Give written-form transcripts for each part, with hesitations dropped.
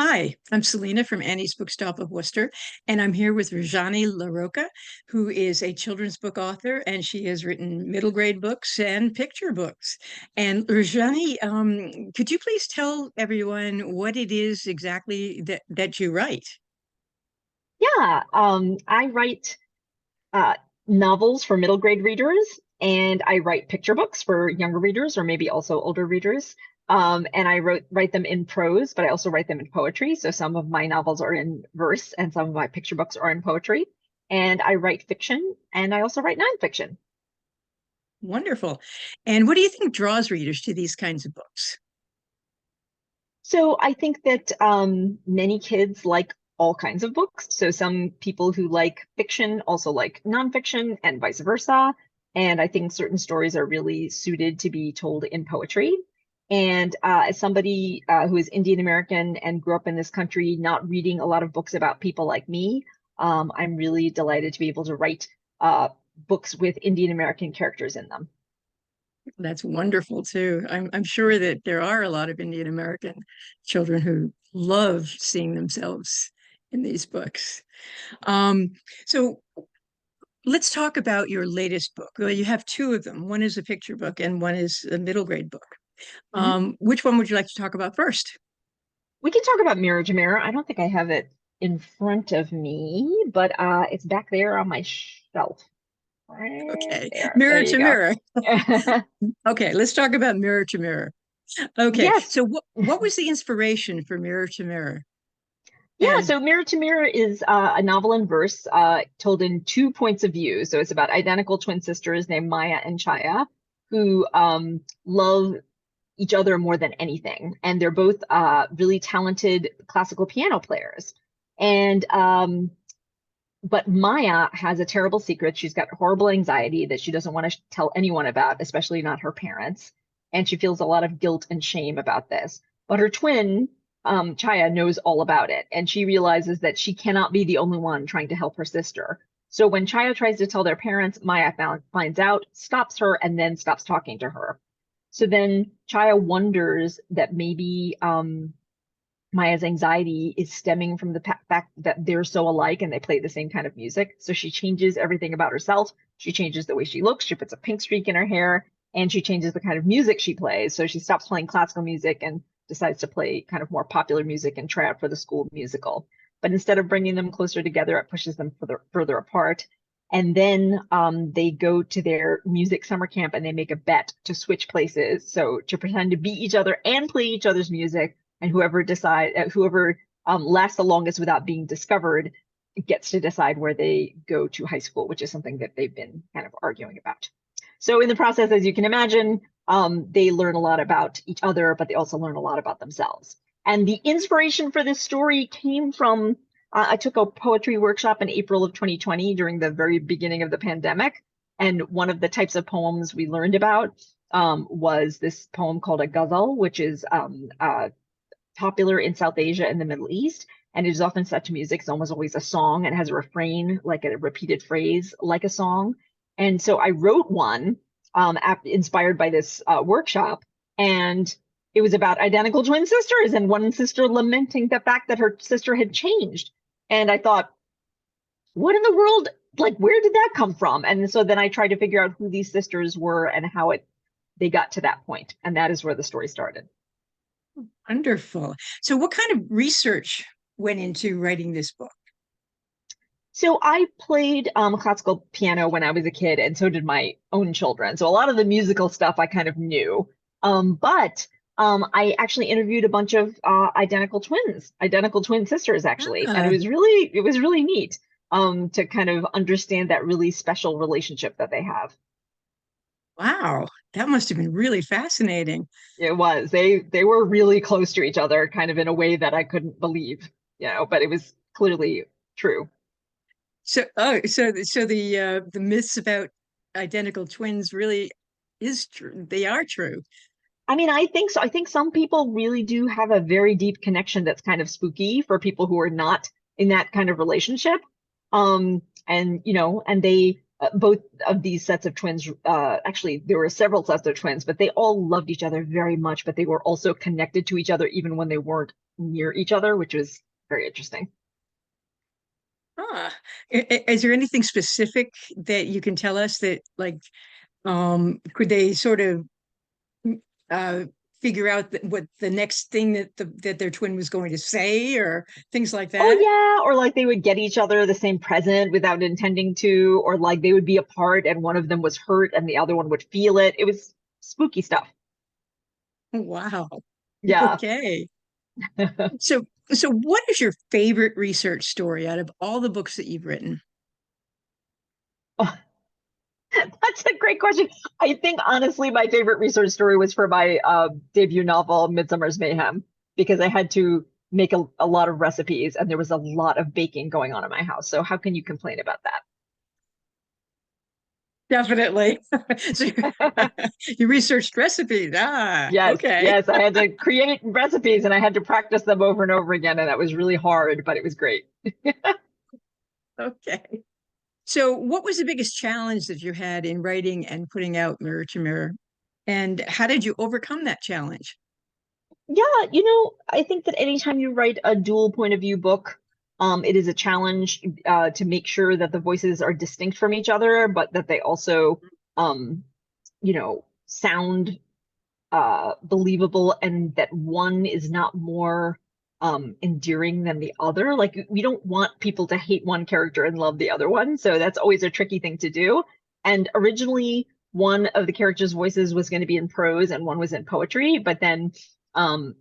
Hi, I'm Selina from Annie's Bookstop of Worcester, and I'm here with Rajani LaRocca, who is a children's book author, and she has written middle grade books and picture books. And Rajani, could you please tell everyone what it is exactly that you write? Yeah, I write uh, novels for middle grade readers, and I write picture books for younger readers or maybe also older readers. And I write them in prose, but I also write them in poetry. So some of my novels are in verse, and some of my picture books are in poetry. And I write fiction, and I also write nonfiction. Wonderful. And what do you think draws readers to these kinds of books? So I think that many kids like all kinds of books. So some people who like fiction also like nonfiction and vice versa. And I think certain stories are really suited to be told in poetry. And as somebody who is Indian American and grew up in this country, not reading a lot of books about people like me, I'm really delighted to be able to write books with Indian American characters in them. That's wonderful too. I'm sure that there are a lot of Indian American children who love seeing themselves in these books. Um, so let's talk about your latest book. Well, you have two of them. One is a picture book and one is a middle grade book. Mhm. Which one would you like to talk about first? We can talk about Mirror to Mirror. I don't think I have it in front of me, but it's back there on my shelf. Right Okay, there. There Mirror you to go. Mirror. Okay, let's talk about Mirror to Mirror. Okay, Yes. so what was the inspiration for Mirror to Mirror? Yeah, And so Mirror to Mirror is a novel in verse told in two points of view. So it's about identical twin sisters named Maya and Chaya who love each other more than anything. And they're both really talented classical piano players. And but Maya has a terrible secret. She's got horrible anxiety that she doesn't want to tell anyone about, especially not her parents. And she feels a lot of guilt and shame about this. But her twin, Chaya, knows all about it. And she realizes that she cannot be the only one trying to help her sister. So when Chaya tries to tell their parents, Maya finds out, stops her, and then stops talking to her. So then Chaya wonders that maybe Maya's anxiety is stemming from the fact that they're so alike and they play the same kind of music. So she changes everything about herself. She changes the way she looks. She puts a pink streak in her hair and she changes the kind of music she plays. So she stops playing classical music and decides to play kind of more popular music and try out for the school musical. But instead of bringing them closer together, it pushes them further apart. And then they go to their music summer camp and they make a bet to switch places. So to pretend to beat each other and play each other's music, and whoever lasts the longest without being discovered gets to decide where they go to high school, which is something that they've been kind of arguing about. So in the process, as you can imagine, they learn a lot about each other, but they also learn a lot about themselves. And the inspiration for this story came from I took a poetry workshop in April of 2020 during the very beginning of the pandemic. And one of the types of poems we learned about was this poem called a ghazal, which is popular in South Asia and the Middle East. And it is often set to music. It's almost always a song and has a refrain, like a repeated phrase, like a song. And so I wrote one inspired by this workshop. And it was about identical twin sisters and one sister lamenting the fact that her sister had changed. And I thought, what in the world? Like, where did that come from? And so then I tried to figure out who these sisters were and how they got to that point. And that is where the story started. wonderful. So what kind of research went into writing this book? So I played classical piano when I was a kid, and so did my own children. So a lot of the musical stuff I kind of knew. But I actually interviewed a bunch of identical twin sisters actually, and Ah, it was really neat to kind of understand that really special relationship that they have. wow, that must have been really fascinating. It was. They were really close to each other, kind of in a way that I couldn't believe, but it was clearly true. So the myths about identical twins really is true. They are true. I mean, I think so. I think some people really do have a very deep connection that's kind of spooky for people who are not in that kind of relationship. And they both of these sets of twins, actually, there were several sets of twins, but they all loved each other very much, but they were also connected to each other even when they weren't near each other, which was very interesting. Ah, is there anything specific that you can tell us that like could they sort of uh figure out what the next thing that their twin was going to say or things like Oh that? yeah, or like they would get each other the same present without intending to, or like they would be apart and one of them was hurt and the other one would feel it. It was spooky stuff. Wow. Yeah. Okay. So so what is your favorite research story out of all the books that you've written? That's a great question. I think honestly, my favorite research story was for my debut novel, Midsummer's Mayhem, because I had to make a lot of recipes and there was a lot of baking going on in my house. So how can you complain about Definitely. So that? you researched recipes. Ah, Yes, okay. yes, I had to create recipes and I had to practice them over and over again, and that was really hard, but it was great. Okay. So what was the biggest challenge that you had in writing and putting out Mirror to Mirror? And how did you overcome that challenge? Yeah, I think that anytime you write a dual point of view book, it is a challenge to make sure that the voices are distinct from each other, but that they also, sound believable and that one is not more endearing than the other. Like we don't want people to hate one character and love the other one. So that's always a tricky thing to do. And originally, one of the characters' voices was going to be in prose and one was in poetry. But then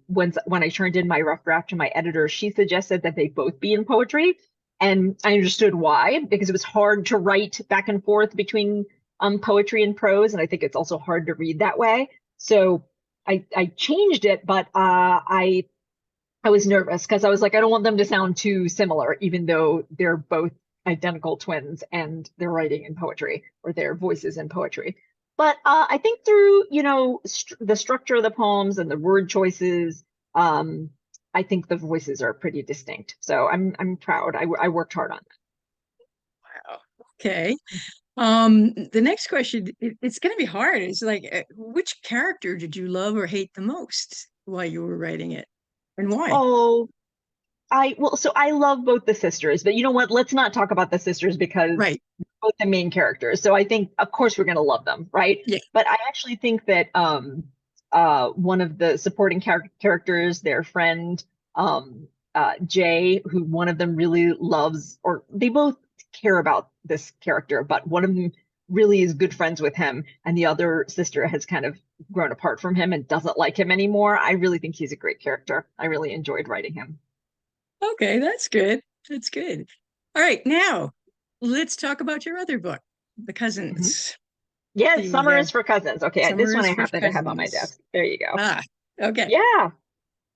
when I turned in my rough draft to my editor, she suggested that they both be in poetry. And I understood why, because it was hard to write back and forth between poetry and prose. And I think it's also hard to read that way. So I changed it, but I was nervous because I was like, I don't want them to sound too similar, even though they're both identical twins and they're writing in poetry or their voices in poetry. But I think through, the structure of the poems and the word choices, I think the voices are pretty distinct. So I'm proud. I worked hard on Wow. Okay. The next question, it's going to be hard. It's like, which character did you love or hate the most while you were writing it, and why? Oh, so I love both the sisters, but you know what? Let's not talk about the sisters because Right. they're both the main characters. So I think, of course, we're gonna love them, right? Yeah. But I actually think that one of the supporting characters, their friend Jay, who one of them really loves, or they both care about this character, but one of them really is good friends with him, and the other sister has kind of grown apart from him and doesn't like him anymore. I really think he's a great character. I really enjoyed writing him. Okay, that's good. That's good. All right, now let's talk about your other book, The Mhm. Cousins. Yes, The summer is for cousins. Okay, this Summer one is I for happen to have on my Cousins. desk. There you go. Ah, okay. Yeah.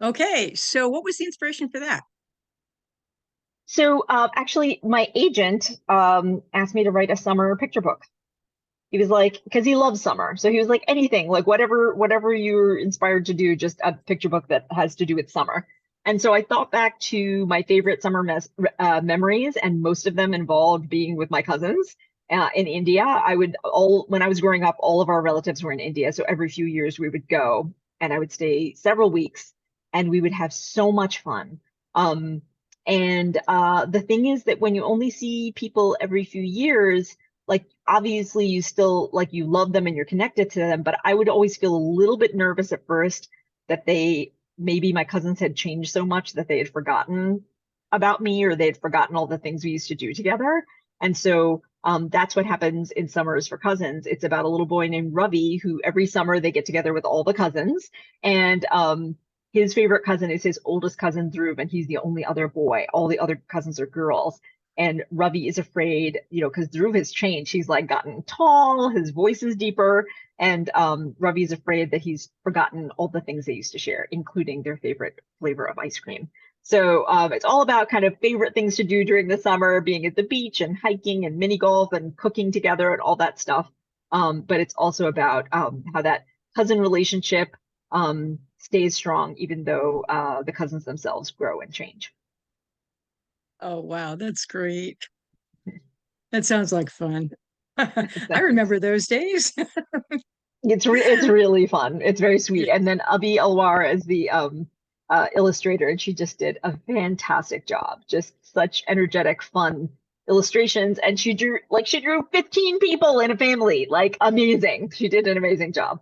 Okay, so what was the inspiration for that? So actually, my agent asked me to write a summer picture book. He was like, because he loves summer, so he was like, anything, like whatever you're inspired to do, just a picture book that has to do with summer. And so I thought back to my favorite summer memories, and most of them involved being with my cousins in India. When I was growing up, all of our relatives were in India, so every few years we would go, and I would stay several weeks, and we would have so much fun. Um, and the thing is that when you only see people every few years, like obviously you still like you love them and you're connected to them, but I would always feel a little bit nervous at first that they maybe my cousins had changed so much that they had forgotten about me or they'd forgotten all the things we used to do together. And so that's what happens in Summers for Cousins. It's about a little boy named Ravi who every summer they get together with all the cousins, and his favorite cousin is his oldest cousin Dhruv, and he's the only other boy. All the other cousins are girls. And Ravi is afraid, because Dhruv has changed. He's like gotten tall, his voice is deeper, and Ravi is afraid that he's forgotten all the things they used to share, including their favorite flavor of ice cream. So it's all about kind of favorite things to do during the summer, being at the beach and hiking and mini golf and cooking together and all that stuff. But it's also about how that cousin relationship stays strong, even though the cousins themselves grow and change. Oh, wow, that's great. That sounds like fun. I Thanks. remember those days. It's really fun. It's very sweet. Yeah. And then Abi Alwar is the illustrator, and she just did a fantastic job. Just such energetic, fun illustrations, and she drew 15 people in a family, like amazing. She did an amazing job.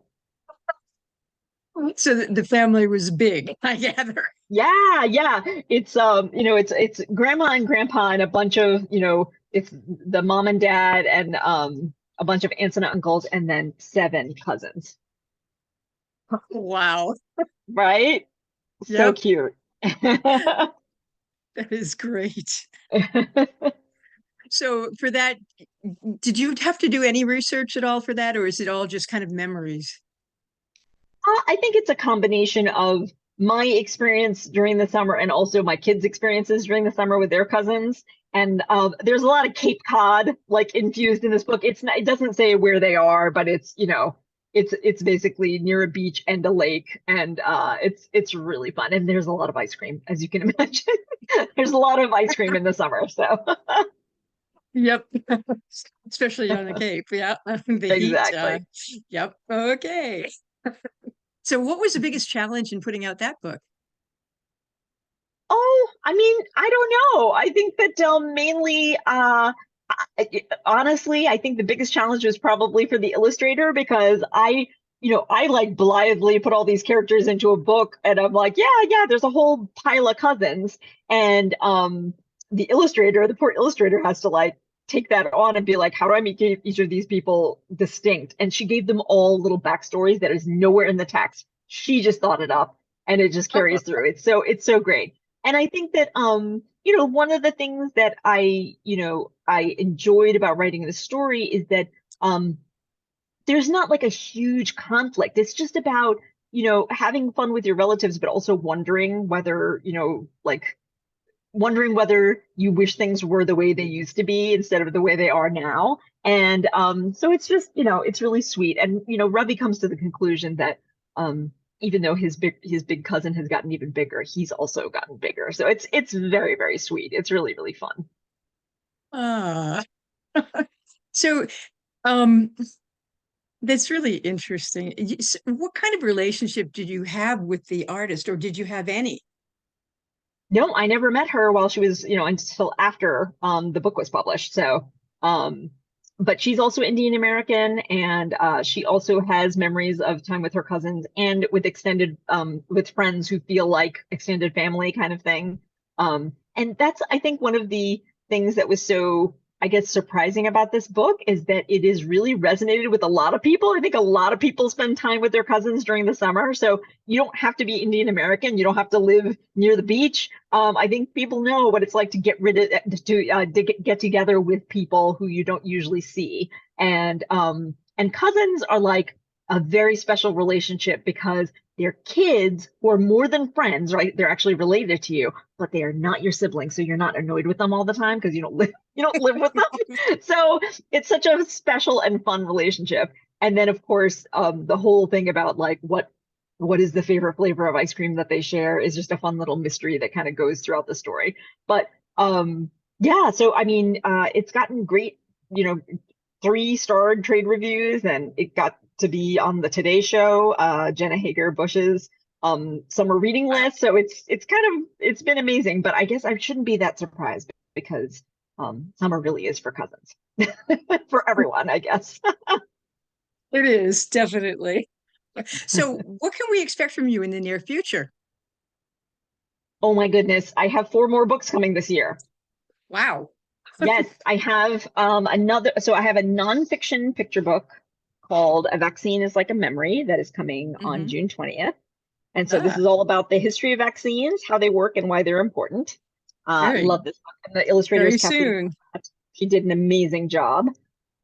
So the family was big, I gather. Yeah, yeah. It's it's grandma and grandpa and a bunch of, it's the mom and dad and a bunch of aunts and uncles and then 7 cousins. Wow. Right? So Yep, cute. that is great. So for that, did you have to do any research at all for that, or is it all just kind of memories? I think it's a combination of my experience during the summer and also my kids' experiences during the summer with their cousins. And there's a lot of Cape Cod like infused in this book. It doesn't say where they are, but it's it's basically near a beach and a lake, and it's really fun. And there's a lot of ice cream, as you can imagine. There's a lot of ice cream in the summer, so Yep. Especially on the Cape. Yeah. The heat. exactly. Yep. Okay. So what was the biggest challenge in putting out that book? Oh, I mean, I don't know. I think that mainly, honestly, I think the biggest challenge was probably for the illustrator because I like blithely put all these characters into a book and I'm like, yeah, yeah, there's a whole pile of cousins. And the poor illustrator has to like take that on and be like, how do I make each of these people distinct? And she gave them all little backstories that is nowhere in the text. She just thought it up and it just carries through. It's so great. And I think that one of the things that I enjoyed about writing the story is that there's not like a huge conflict. It's just about, having fun with your relatives, but also wondering whether, like wondering whether you wish things were the way they used to be instead of the way they are now. And so it's just, it's really sweet. And, Ravi comes to the conclusion that even though his big cousin has gotten even bigger, he's also gotten bigger. So it's very, very sweet. It's really, really fun. Ah. So um that's really interesting. What kind of relationship did you have with the artist, or did you have any? No, I never met her while she was, until after the book was published. So, um, but she's also Indian American, and she also has memories of time with her cousins and with extended with friends who feel like extended family kind of thing. And that's, I think, one of the things that was so, I guess, surprising about this book is that it is really resonated with a lot of people. I think a lot of people spend time with their cousins during the summer. So you don't have to be Indian American. You don't have to live near the beach. I think people know what it's like to get together with people who you don't usually see, and cousins are like a very special relationship because they're kids who are more than friends, right? They're actually related to you, but they are not your siblings, so you're not annoyed with them all the time because you don't live with them. So it's such a special and fun relationship. And then of course, the whole thing about like what is the favorite flavor of ice cream that they share is just a fun little mystery that kind of goes throughout the story. But yeah, so I mean, it's gotten great, 3-starred trade reviews, and it got to be on the Today Show, Jenna Hager Bush's summer reading Wow. list. So it's been amazing. But I guess I shouldn't be that surprised because summer really is for cousins, for everyone, I guess. It is definitely. So what can we expect from you in the near future? Oh my goodness, I have 4 more books coming this year. Wow. Yes, I have another. So I have a nonfiction picture book called A Vaccine is Like a Memory that is coming on Hmm. June 20th. And so this Ah, is all about the history of vaccines, how they work, and why they're important. very, Love this book. And the illustrator is very Kathleen soon. Pratt. She did an amazing job.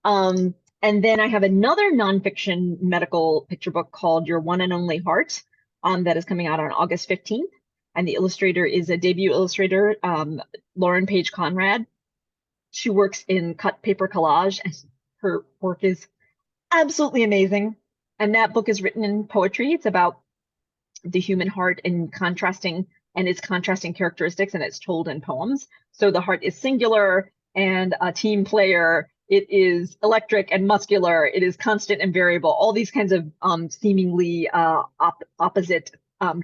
And then I have another nonfiction medical picture book called Your One and Only Heart that is coming out on August 15th. And the illustrator is a debut illustrator, Lauren Page Conrad. She works in cut paper collage, and her work is absolutely amazing. And that book is written in poetry. It's about the human heart and its contrasting characteristics, and it's told in poems. So the heart is singular and a team player. It is electric and muscular. It is constant and variable. All these kinds of seemingly opposite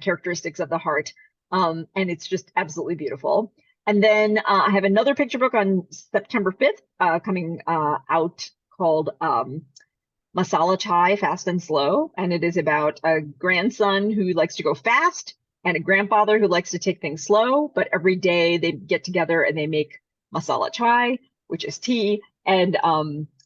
characteristics of the heart. And it's just absolutely beautiful. And then I have another picture book on September 5th coming out called Masala Chai, Fast and Slow. And it is about a grandson who likes to go fast and a grandfather who likes to take things slow. But every day they get together and they make masala chai, which is tea. And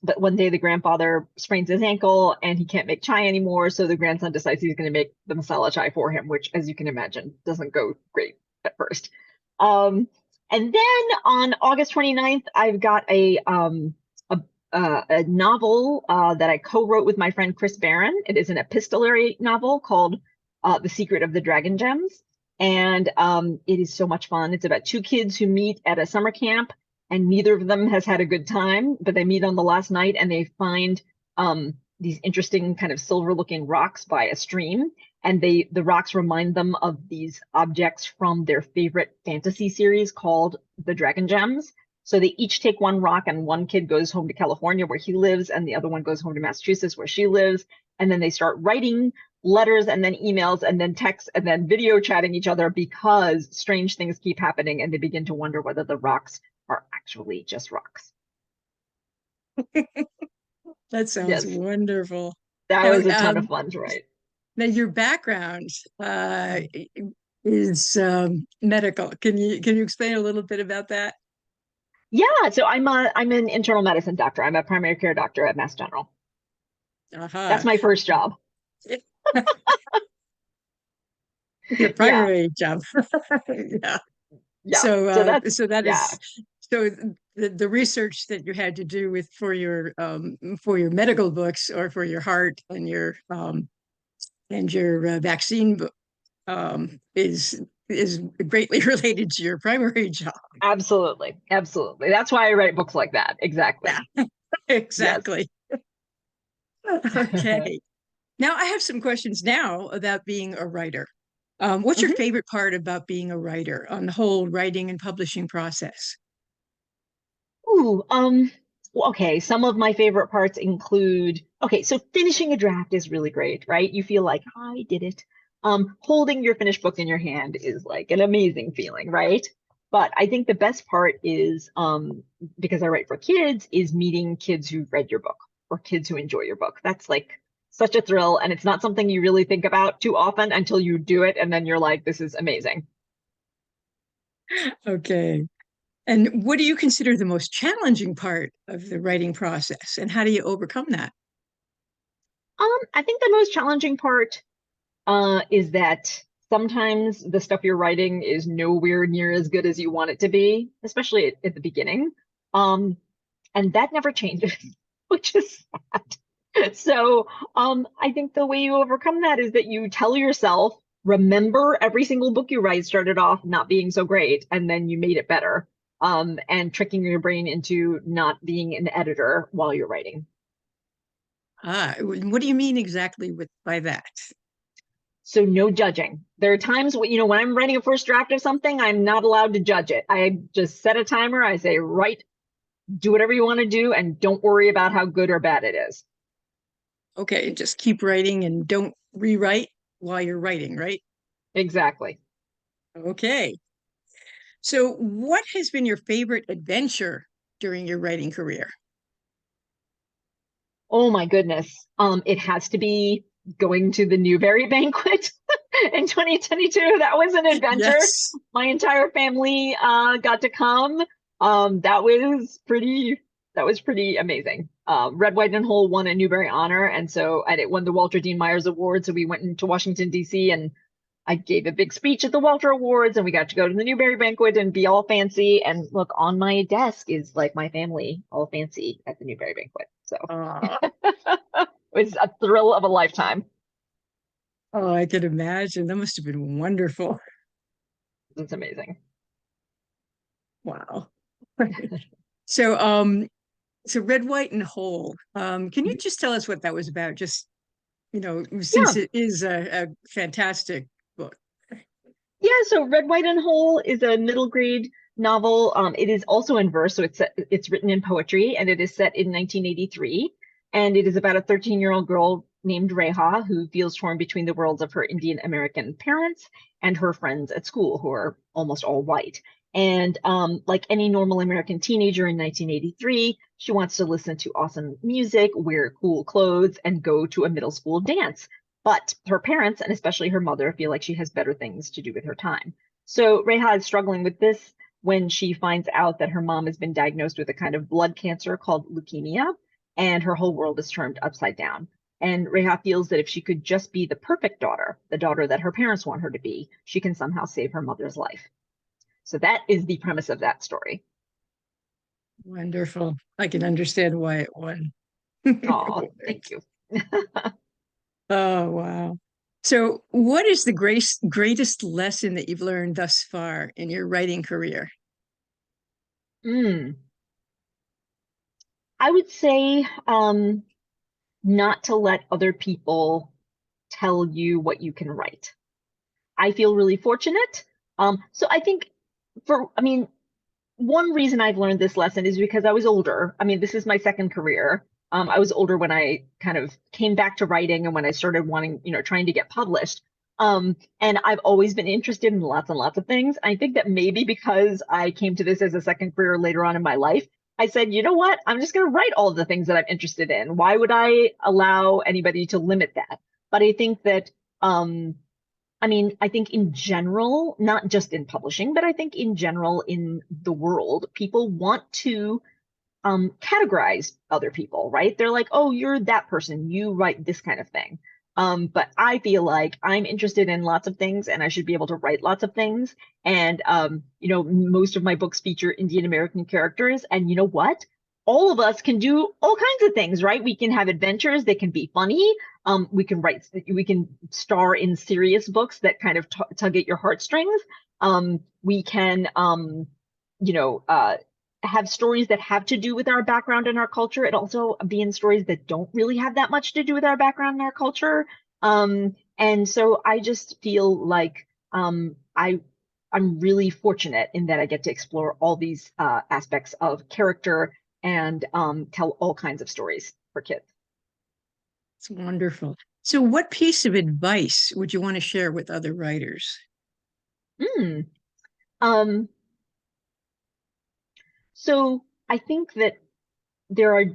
but one day the grandfather sprains his ankle and he can't make chai anymore. So the grandson decides he's going to make the masala chai for him, which, as you can imagine, doesn't go great at first. And then on August 29th, I've got a novel that I co-wrote with my friend Chris Barron. It is an epistolary novel called The Secret of the Dragon Gems. And it is so much fun. It's about two kids who meet at a summer camp, and neither of them has had a good time, but they meet on the last night and they find these interesting kind of silver-looking rocks by a stream. And the rocks remind them of these objects from their favorite fantasy series called The Dragon Gems. So they each take one rock, and one kid goes home to California where he lives, and the other one goes home to Massachusetts where she lives. And then they start writing letters and then emails and then texts and then video chatting each other because strange things keep happening, and they begin to wonder whether the rocks are actually just rocks. That sounds Yes. wonderful. That was a ton of fun to write. Now, your background is medical. Can you explain a little bit about that? Yeah, so I'm an internal medicine doctor. I'm a primary care doctor at Mass General. That's my first job. Your primary job. Yeah. Yeah. So that yeah. is so the research that you had to do for your medical books, or for your heart and your vaccine book is greatly related to your primary job. Absolutely. Absolutely. That's why I write books like that. Exactly. Yeah. Exactly. Yes. Okay. Now I have some questions now about being a writer. What's your favorite part about being a writer on the whole writing and publishing process? Ooh, okay. Some of my favorite parts include, okay, so finishing a draft is really great, right? You feel like I did it. Holding your finished book in your hand is like an amazing feeling, right? But I think the best part is, because I write for kids, is meeting kids who've read your book or kids who enjoy your book. That's like such a thrill, and it's not something you really think about too often until you do it, and then you're like, this is amazing. Okay. And what do you consider the most challenging part of the writing process, and how do you overcome that? I think the most challenging part is that sometimes the stuff you're writing is nowhere near as good as you want it to be, especially at the beginning. And that never changes, which is sad. So I think the way you overcome that is that you tell yourself, remember every single book you write started off not being so great, and then you made it better. And tricking your brain into not being an editor while you're writing. What do you mean exactly by that? So no judging. There are times when I'm writing a first draft of something, I'm not allowed to judge it. I just set a timer. I say, write, do whatever you want to do, and don't worry about how good or bad it is. Okay, just keep writing and don't rewrite while you're writing, right? Exactly. Okay. So what has been your favorite adventure during your writing career? Oh my goodness. It has to be going to the Newbery banquet in 2022. That was an adventure. Yes. My entire family got to come. That was pretty amazing. Red, White, and Whole won a Newbery honor, and it won the Walter Dean Myers Award. So we went into Washington, D.C., and I gave a big speech at the Walter Awards, and we got to go to the Newbery banquet and be all fancy. And look, on my desk is like my family all fancy at the Newbery banquet. So it was a thrill of a lifetime. Oh, I can imagine. That must have been wonderful. It's amazing. Wow. So, so Red, White, and Whole. Can you just tell us what that was about? Just, since it is a fantastic book. Yeah, so Red, White, and Whole is a middle grade novel. It is also in verse, so it's written in poetry, and it is set in 1983. And it is about a 13-year-old girl named Reha, who feels torn between the worlds of her Indian American parents and her friends at school, who are almost all white. And like any normal American teenager in 1983, she wants to listen to awesome music, wear cool clothes, and go to a middle school dance. But her parents, and especially her mother, feel like she has better things to do with her time. So Reha is struggling with this when she finds out that her mom has been diagnosed with a kind of blood cancer called leukemia, and her whole world is turned upside down. And Reha feels that if she could just be the perfect daughter, the daughter that her parents want her to be, she can somehow save her mother's life. So that is the premise of that story. Wonderful. I can understand why it won. Oh, thank you. Oh, wow. So, what is the greatest lesson that you've learned thus far in your writing career? Mm. I would say not to let other people tell you what you can write. I feel really fortunate. So I think I mean, one reason I've learned this lesson is because I was older. I mean, this is my second career. I was older when I kind of came back to writing and when I started wanting, trying to get published. And I've always been interested in lots and lots of things. I think that maybe because I came to this as a second career later on in my life, I said, you know what? I'm just going to write all of the things that I'm interested in. Why would I allow anybody to limit that? But I think that I think in general, not just in publishing, but I think in general in the world, people want to categorize other people, right? They're like, oh, you're that person, you write this kind of thing. But I feel like I'm interested in lots of things and I should be able to write lots of things. And, most of my books feature Indian American characters. And you know what? All of us can do all kinds of things, right? We can have adventures that can be funny. We can star in serious books that kind of tug at your heartstrings. We can, you know, uh, have stories that have to do with our background and our culture, and also be in stories that don't really have that much to do with our background and our culture. And so I just feel like I'm really fortunate in that I get to explore all these aspects of character and tell all kinds of stories for kids. It's wonderful. So, what piece of advice would you want to share with other writers? Mm. Um, so I think that there are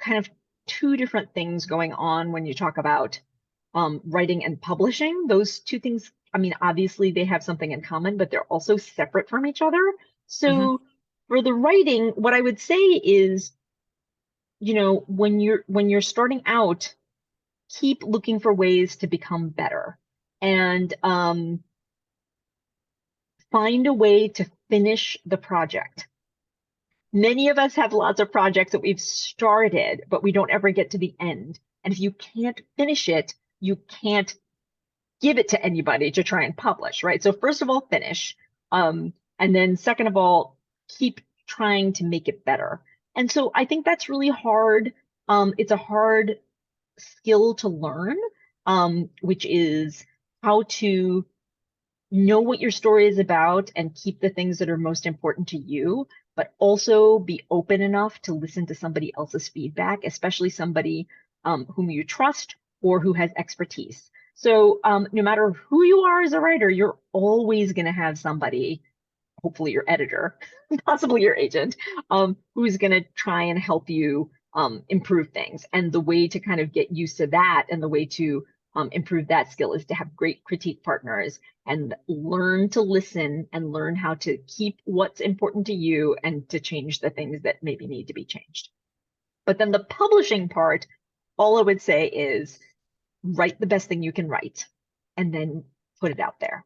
kind of two different things going on when you talk about writing and publishing. Those two things, I mean, obviously they have something in common, but they're also separate from each other. Hmm. So for the writing, what I would say is, when you're starting out, keep looking for ways to become better and find a way to finish the project. Many of us have lots of projects that we've started, but we don't ever get to the end. And if you can't finish it, you can't give it to anybody to try and publish, right? So first of all, finish. And then second of all, keep trying to make it better. And so I think that's really hard. It's a hard skill to learn, which is how to know what your story is about and keep the things that are most important to you, but also be open enough to listen to somebody else's feedback, especially somebody whom you trust or who has expertise. So no matter who you are as a writer, you're always going to have somebody, hopefully your editor, possibly your agent, who's going to try and help you improve things. And the way to kind of get used to that and the way to improve that skill is to have great critique partners and learn to listen and learn how to keep what's important to you and to change the things that maybe need to be changed. But then the publishing part, all I would say is write the best thing you can write and then put it out there.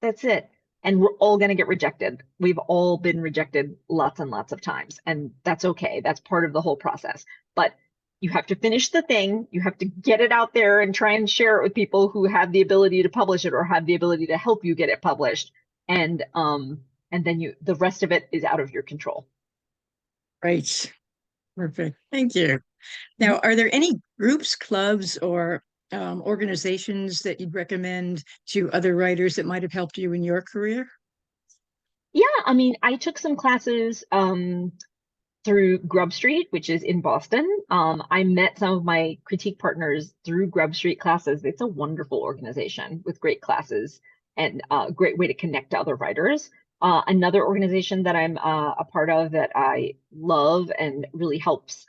That's it. And we're all going to get rejected. We've all been rejected lots and lots of times, and that's okay. That's part of the whole process. But you have to finish the thing. You have to get it out there and try and share it with people who have the ability to publish it or have the ability to help you get it published. And then the rest of it is out of your control. Right. Perfect. Thank you. Mhm. Now, are there any groups, clubs, or organizations that you'd recommend to other writers that might have helped you in your career? Yeah, I mean, I took some classes through Grub Street, which is in Boston. I met some of my critique partners through Grub Street classes. It's a wonderful organization with great classes and a great way to connect to other writers. Another organization that I'm a part of that I love and really helps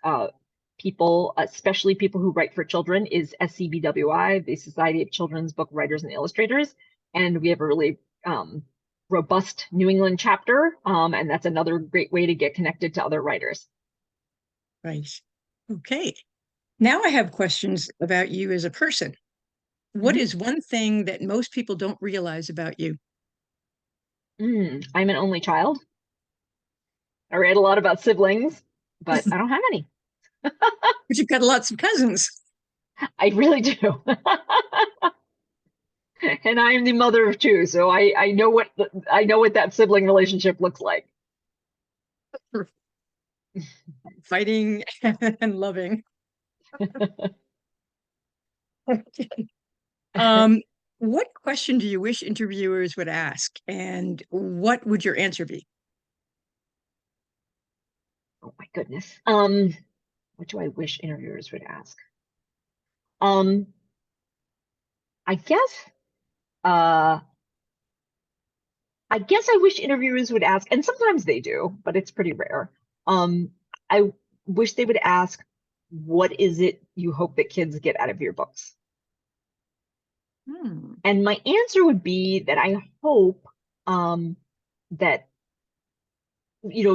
people, especially people who write for children, is SCBWI, the Society of Children's Book Writers and Illustrators. And we have a really robust New England chapter, and that's another great way to get connected to other writers. Right. Okay. Now I have questions about you as a person. What is one thing that most people don't realize about you? I'm an only child. I read a lot about siblings, but I don't have any. But you've got lots of cousins. I really do. And I am the mother of two, so I know what that sibling relationship looks like. Fighting and loving. Okay. What question do you wish interviewers would ask, and what would your answer be? Oh my goodness. What do I wish interviewers would ask? I guess I wish interviewers would ask, and sometimes they do, but it's pretty rare. I wish they would ask, what is it you hope that kids get out of your books? And my answer would be that I hope that,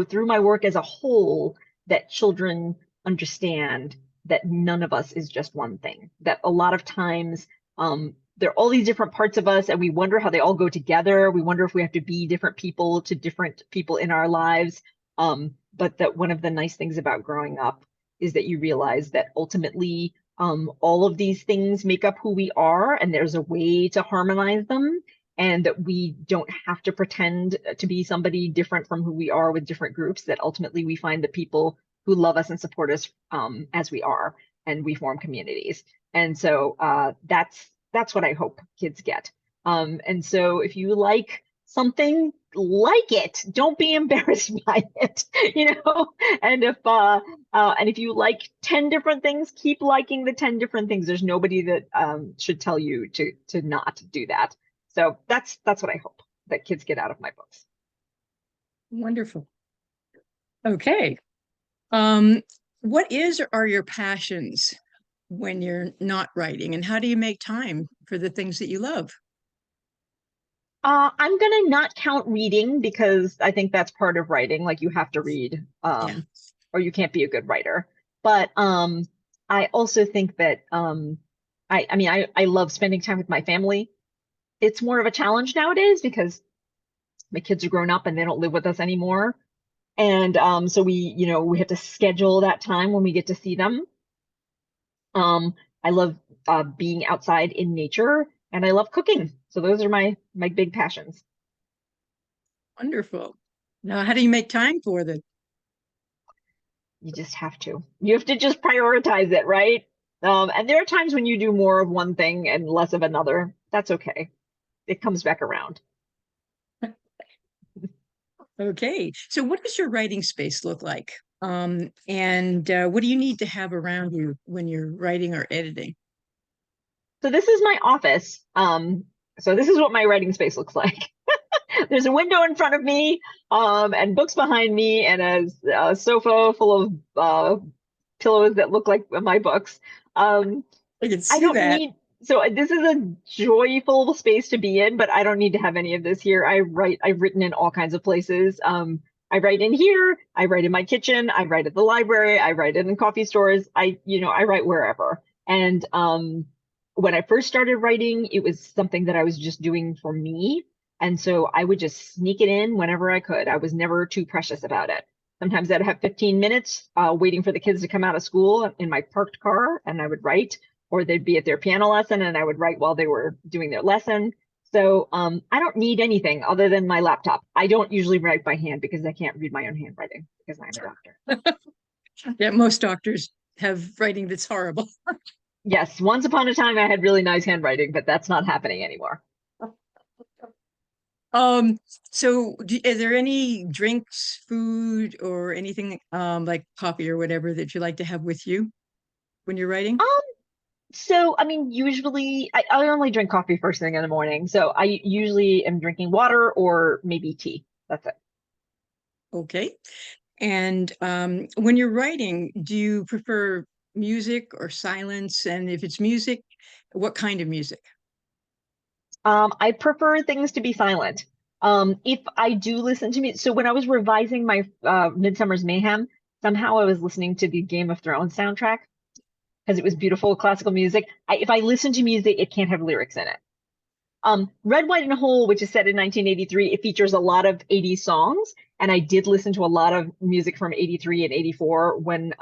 through my work as a whole, that children understand that none of us is just one thing, that a lot of times there are all these different parts of us and we wonder how they all go together. We wonder if we have to be different people to different people in our lives. But that one of the nice things about growing up is that you realize that ultimately all of these things make up who we are, and there's a way to harmonize them, and that we don't have to pretend to be somebody different from who we are with different groups, that ultimately we find the people who love us and support us as we are, and we form communities. And so that's what I hope kids get. And so if you like something, like it, don't be embarrassed by it, and if you like 10 different things, keep liking the 10 different things. There's nobody that should tell you to not do that. So that's what I hope that kids get out of my books. Wonderful. Okay. What are your passions when you're not writing, and how do you make time for the things that you love? I'm gonna not count reading because I think that's part of writing. Like you have to read, or you can't be a good writer. But I also think that I love spending time with my family. It's more of a challenge nowadays because my kids are grown up and they don't live with us anymore. And so we have to schedule that time when we get to see them. I love being outside in nature, and I love cooking. So those are my big passions. Wonderful. Now, how do you make time for them? You just have to. You have to just prioritize it, right? And there are times when you do more of one thing and less of another. That's okay. It comes back around. Okay. So what does your writing space look like? And what do you need to have around you when you're writing or editing? So this is my office. So this is what my writing space looks like. There's a window in front of me, and books behind me, and a sofa full of pillows that look like my books. I can see I don't that. need, so this is a joyful space to be in, but I don't need to have any of this here. I've written in all kinds of places. I write in here, I write in my kitchen, I write at the library, I write in coffee stores. I write wherever. And when I first started writing, it was something that I was just doing for me. And so I would just sneak it in whenever I could. I was never too precious about it. Sometimes I'd have 15 minutes waiting for the kids to come out of school in my parked car, and I would write, or they'd be at their piano lesson and I would write while they were doing their lesson. So I don't need anything other than my laptop. I don't usually write by hand because I can't read my own handwriting because I'm a doctor. Yeah, most doctors have writing that's horrible. Yes, once upon a time I had really nice handwriting, but that's not happening anymore. Um, so is there any drinks, food, or anything like coffee or whatever that you like to have with you when you're writing? Um, so I mean, usually I only drink coffee first thing in the morning. So I usually am drinking water or maybe tea. That's it. Okay. And when you're writing, do you prefer music or silence? And if it's music, what kind of music? I prefer things to be silent. If I do listen to me, so when I was revising my Midsummer's Mayhem, somehow I was listening to the Game of Thrones soundtrack because it was beautiful classical music. If I listen to music, it can't have lyrics in it. Red, White, and Whole, which is set in 1983, it features a lot of 80s songs, and I did listen to a lot of music from 83 and 84 when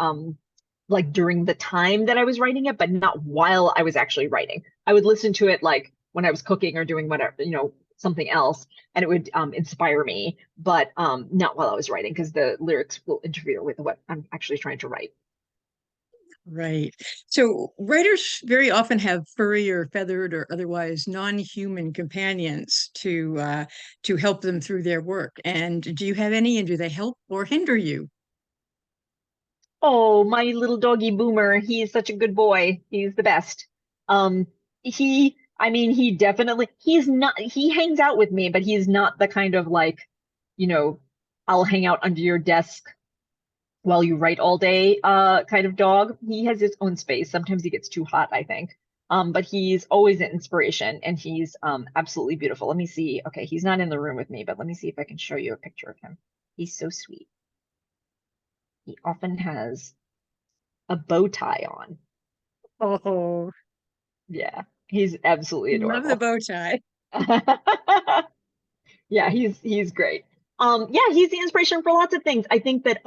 like during the time that I was writing it, but not while I was actually writing. I would listen to it like when I was cooking or doing whatever, something else, and it would inspire me, but not while I was writing because the lyrics will interfere with what I'm actually trying to write. Right. So writers very often have furry or feathered or otherwise non-human companions to help them through their work. And do you have any, and do they help or hinder you? Oh, my little doggy Boomer, he is such a good boy. He's the best. Um, I mean, he hangs out with me, but he's not the kind of like, you know, I'll hang out under your desk while you write all day, kind of dog. He has his own space. Sometimes he gets too hot, I think. But he's always an inspiration and he's, absolutely beautiful. Let me see. Okay, he's not in the room with me, but let me see if I can show you a picture of him. He's so sweet. He often has a bow tie on. Oh, Yeah, he's absolutely love the adorable. bow tie. Yeah, he's great. Yeah, he's the inspiration for lots of things. I think that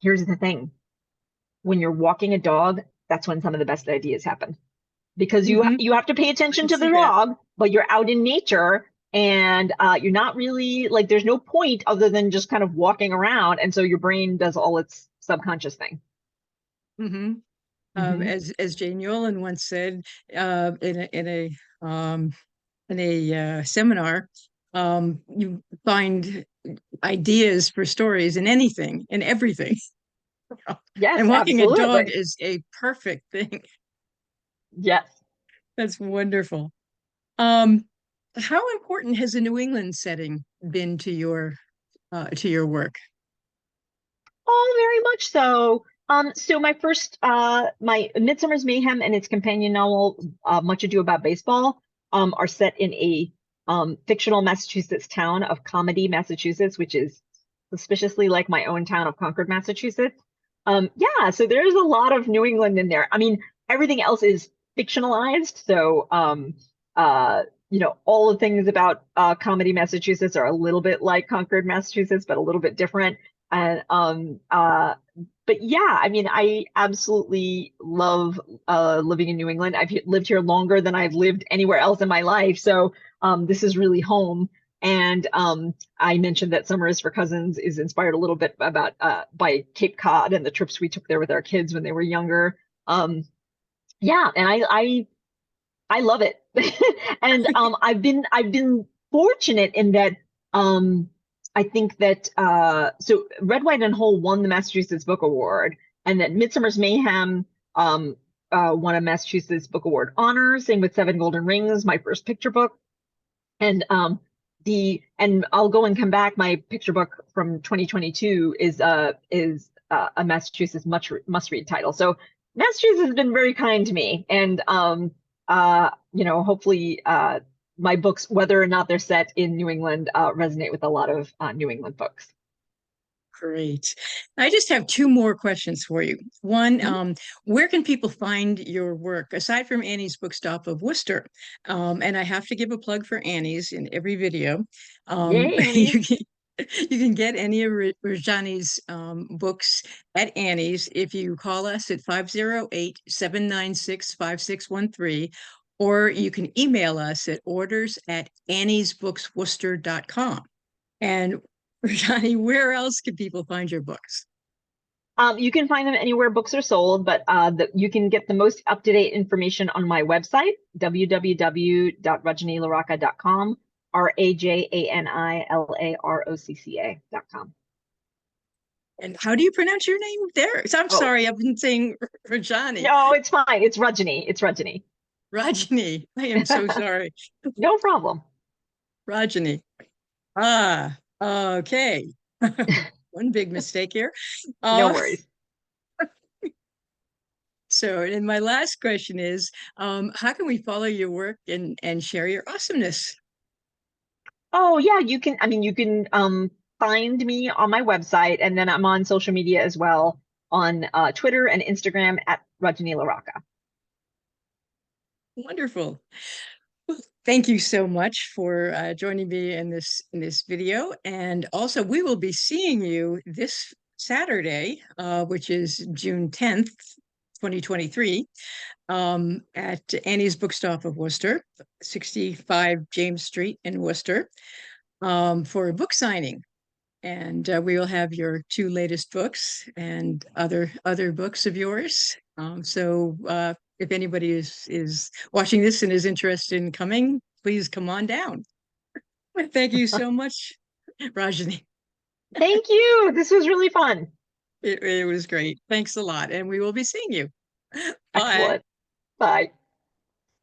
here's the thing. When you're walking a dog, that's when some of the best ideas happen. Because Hmm. you have to pay I attention can to see the that. dog, but you're out in nature and you're not really like there's no point other than just kind of walking around, and so your brain does all its subconscious thing. Hmm. Hmm. As Jane Yolen once said in um, a seminar, you find ideas for stories in anything, in everything. Yes, And walking a dog absolutely. is a perfect thing. Yes. That's wonderful. Um, how important has the New England setting been to your work? Oh, very much so. So my Midsummer's Mayhem and its companion novel, Much Ado About Baseball, are set in a fictional Massachusetts town of Comedy, Massachusetts, which is suspiciously like my own town of Concord, Massachusetts. Yeah, so there's a lot of New England in there. I mean, everything else is fictionalized, so all the things about Comedy, Massachusetts are a little bit like Concord, Massachusetts, but a little bit different. And but yeah, I mean, I absolutely love living in New England. I've lived here longer than I've lived anywhere else in my life, so this is really home. And I mentioned that Summer is for Cousins is inspired a little bit about by Cape Cod and the trips we took there with our kids when they were younger. Um, yeah, and I love it. And I've been fortunate in that I think that so Red, White, and Whole won the Massachusetts Book Award, and that Midsummer's Mayhem won a Massachusetts Book Award honor. Same with Seven Golden Rings, my first picture book, and and I'll go and come back. My picture book from 2022 is a Massachusetts must read title. So Massachusetts has been very kind to me, and hopefully my books, whether or not they're set in New England, resonate with a lot of New England folks. Great. I just have two more questions for you. One, Mhm. where can people find your work aside from Annie's Bookstop of Worcester? And I have to give a plug for Annie's in every video. Yay, Annie. You can get any of Rajani's books at Annie's if you call us at 508-796-5613, or you can email us at orders@anniesbooksworcester.com. And Johnny, where else can people find your books? You can find them anywhere books are sold, but you can get the most up-to-date information on my website, www.rajanilarocca.com. RajaniLarocca.com. And how do you pronounce your name there? So I'm Oh, sorry, I've been saying Rajani. no, it's fine. It's Rajani. It's Rajani. Rajani. I am so sorry. No problem. Rajani. Ah, okay. One big mistake here. No Uh, worries. so, and my last question is, how can we follow your work and share your awesomeness? Oh, yeah, you can, I mean, you can find me on my website, and then I'm on social media as well on Twitter and Instagram at Rajani LaRocca. Wonderful. Well, thank you so much for joining me in this video. And also, we will be seeing you this Saturday, which is June 10th, 2023, at Annie's Bookstop of Worcester, 65 James Street in Worcester, for a book signing. And we will have your two latest books and other books of yours. So if anybody is watching this and is interested in coming, please come on down. Thank you so much, Rajani. Thank you. This was really fun. It was great. Thanks a lot. And we will be seeing you. Bye. Excellent. Bye.